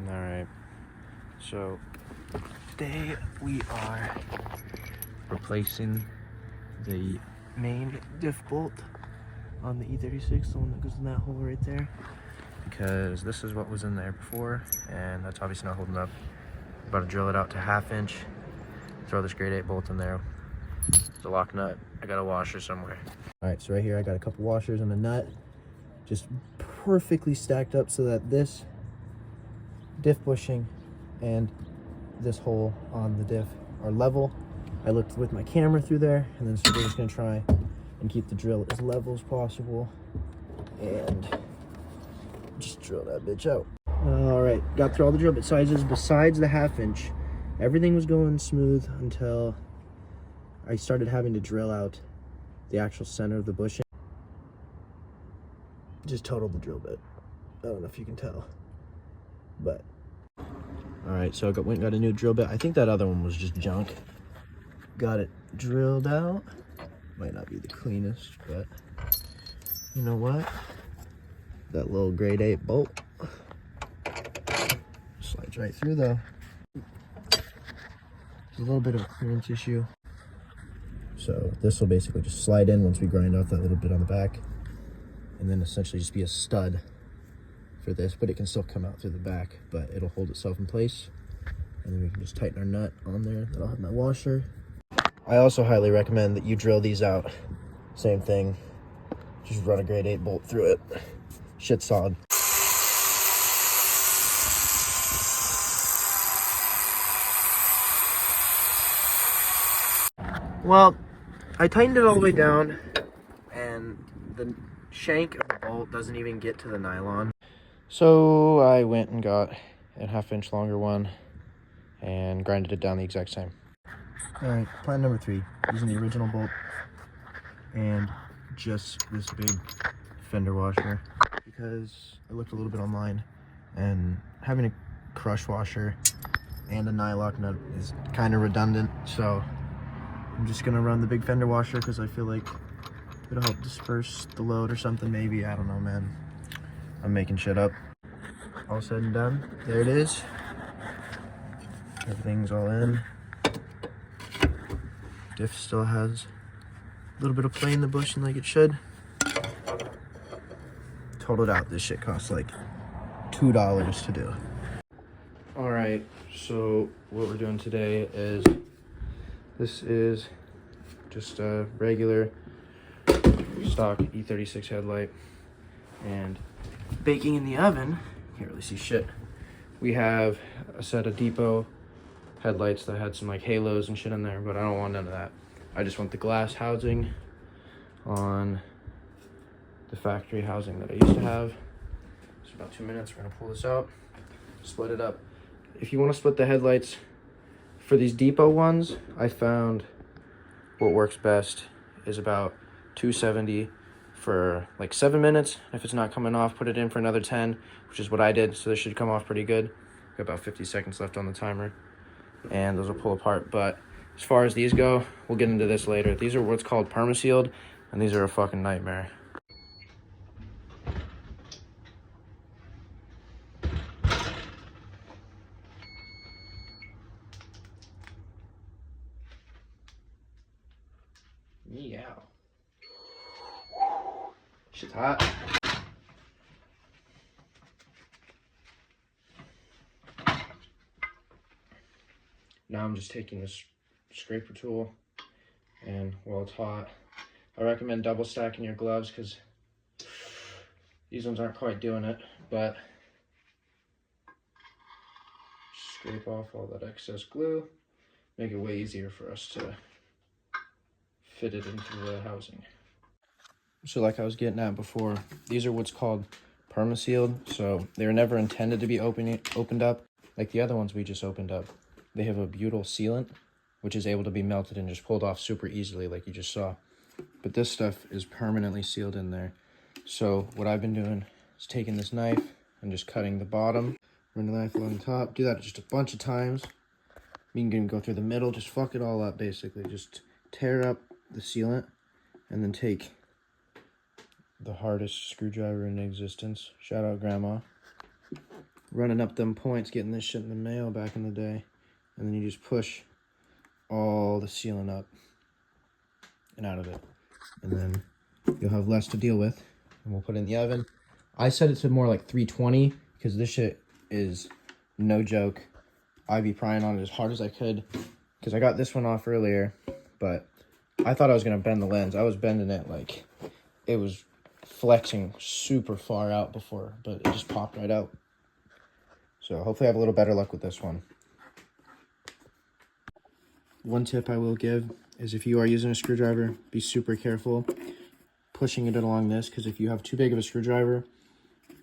Alright, so today we are replacing the main diff bolt on the E36, the one that goes in that hole right there, because this is what was in there before, and that's obviously not holding up. About to drill it out to 1/2 inch, throw this grade 8 bolt in there. It's a lock nut. I got a washer somewhere. Alright, so right here I got a couple washers and a nut, just perfectly stacked up so that this diff bushing and this hole on the diff are level. I looked with my camera through there, and then so we're just gonna try and keep the drill as level as possible and just drill that bitch out. All right, got through all the drill bit sizes besides the 1/2 inch. Everything was going smooth until I started having to drill out the actual center of the bushing. Just totaled the drill bit. I don't know if you can tell, but all right, so I went and got a new drill bit. I think that other one was just junk. Got it drilled out. Might not be the cleanest, but you know what? That little grade 8 bolt slides right through though. There's a little bit of a clearance issue. So this will basically just slide in once we grind off that little bit on the back, and then essentially just be a stud for this, but it can still come out through the back, but it'll hold itself in place. And then we can just tighten our nut on there. Then I'll have my washer. I also highly recommend that you drill these out. Same thing, just run a grade 8 bolt through it. Shit's solid. Well, I tightened it all the way down, and the shank of the bolt doesn't even get to the nylon. So I went and got a 1/2 inch longer one and grinded it down the exact same. All right, plan number 3, using the original bolt and just this big fender washer, because I looked a little bit online, and having a crush washer and a nylock nut is kind of redundant, so I'm just gonna run the big fender washer because I feel like it'll help disperse the load or something, maybe. I don't know, man. I'm making shit up. All said and done, there it is. Everything's all in. Diff still has a little bit of play in the bushing like it should. Totaled out, this shit costs like $2 to do. All right, so what we're doing today is, this is just a regular stock E36 headlight, and baking in the oven, can't really see shit. We have a set of depo headlights that had some like halos and shit in there, but I don't want none of that. I just want the glass housing on the factory housing that I used to have. So about 2 minutes, we're gonna pull this out, split it up. If you want to split the headlights for these depo ones, I found what works best is about 270 for like 7 minutes. If it's not coming off, put it in for another 10, which is what I did. So this should come off pretty good. Got about 50 seconds left on the timer, and those will pull apart. But as far as these go, we'll get into this later. These are what's called perma-sealed, and these are a fucking nightmare. Meow. Shit's hot. Now I'm just taking this scraper tool, and while it's hot, I recommend double stacking your gloves because these ones aren't quite doing it, but scrape off all that excess glue, make it way easier for us to fit it into the housing. So like I was getting at before, these are what's called perma-sealed, so they were never intended to be opened up like the other ones we just opened up. They have a butyl sealant, which is able to be melted and just pulled off super easily like you just saw. But this stuff is permanently sealed in there. So what I've been doing is taking this knife and just cutting the bottom, run the knife along the top, do that just a bunch of times. You can go through the middle, just fuck it all up basically. Just tear up the sealant and then take the hardest screwdriver in existence, shout out grandma, running up them points, getting this shit in the mail back in the day. And then you just push all the sealant up and out of it. And then you'll have less to deal with. And we'll put it in the oven. I set it to more like 320 because this shit is no joke. I'd be prying on it as hard as I could because I got this one off earlier, but I thought I was going to bend the lens. I was bending it like it was flexing super far out before, but it just popped right out. So hopefully I have a little better luck with this one. One tip I will give is if you are using a screwdriver, be super careful pushing it along this, because if you have too big of a screwdriver,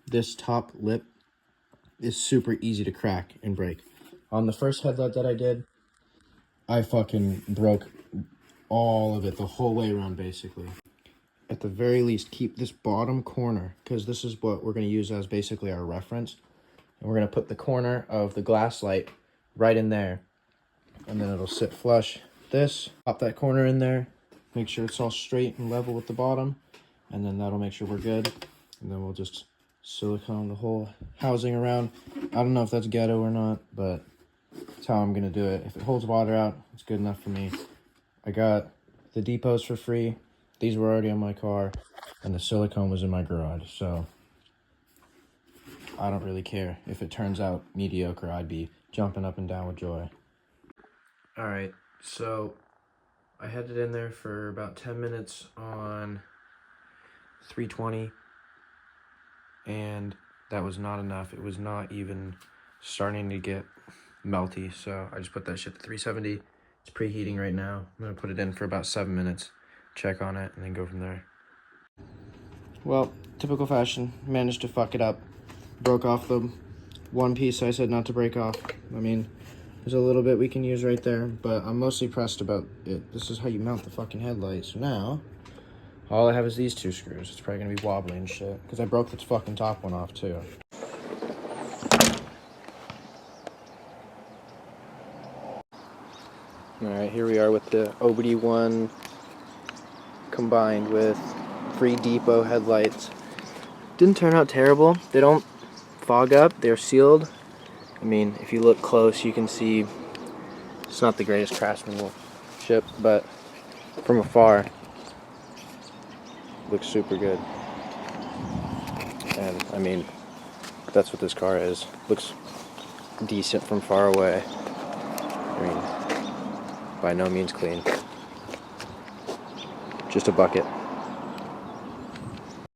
this top lip is super easy to crack and break. On the first headlight that I did, I fucking broke all of it the whole way around basically. At the very least, keep this bottom corner, because this is what we're going to use as basically our reference. And we're going to put the corner of the glass light right in there. And then it'll sit flush. This, pop that corner in there. Make sure it's all straight and level with the bottom. And then that'll make sure we're good. And then we'll just silicone the whole housing around. I don't know if that's ghetto or not, but that's how I'm going to do it. If it holds water out, it's good enough for me. I got the depots for free. These were already on my car. And the silicone was in my garage. So I don't really care. If it turns out mediocre, I'd be jumping up and down with joy. Alright, so I had it in there for about 10 minutes on 320, and that was not enough. It was not even starting to get melty, so I just put that shit to 370. It's preheating right now. I'm going to put it in for about 7 minutes, check on it, and then go from there. Well, typical fashion, managed to fuck it up. Broke off the one piece I said not to break off. I mean, there's a little bit we can use right there, but I'm mostly pressed about it. This is how you mount the fucking headlight. So now, all I have is these two screws. It's probably gonna be wobbly and shit, because I broke the fucking top one off too. Alright, here we are with the OBD1 combined with 3 depo headlights. Didn't turn out terrible. They don't fog up, they're sealed. I mean, if you look close, you can see it's not the greatest craftsmanship, but from afar, looks super good. And I mean, that's what this car is. Looks decent from far away. I mean, by no means clean. Just a bucket.